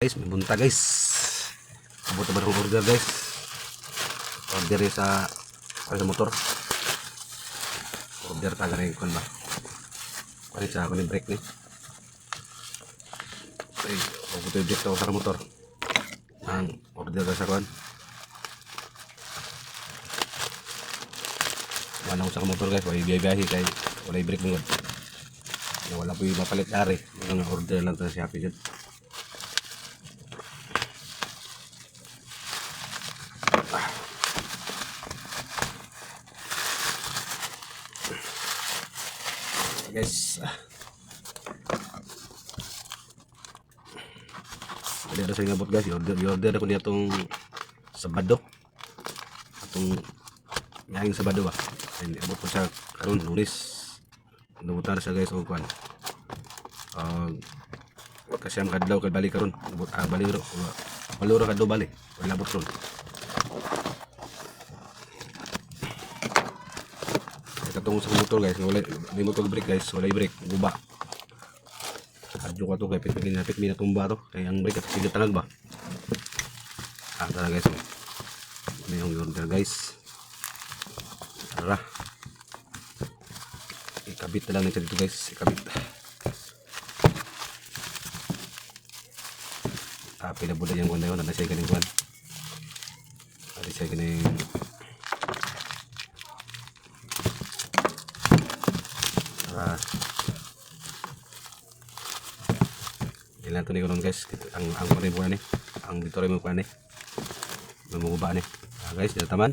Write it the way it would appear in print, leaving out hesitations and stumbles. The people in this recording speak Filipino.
Guys, may bunta guys. Abot na ba ng order guys? Order sa motor. Order ta ganun kon ba? Palit sa ako ni brake ni. Ay, ako to brake to sa motor. Ang order ka sa kon. Wala ko sa motor guys, wala biyahe kay wala brake mo. Wala po yung mapalit ari. Ang order lang to sa Shopee dyan. Guys, ada sa ngabot guys, order ako nitong Sabado, atong ngayong Sabado ba, ay abot ko sa karon Lunes, nabutar sa guys o kuan, kasi ang kadlaw kay balik karon, baliro kadlaw balik, wala abot ron. Katong sa motor guys, wala may motor brake guys, wala brake, guba. Adyo ka to kay pinapit mi na tumba to, kay ang brake at sigatangan ba. Tara guys. Ano yung order guys? Tara. Ikabit na lang nito dito guys, ikabit. Pila buda yung kuan na yun, na siya ganing kuan. Ada siya ganing ilan to ni karon guys, ang kunin ko ni ang dito rin mo kuan ni mamuba ni guys, dito taman.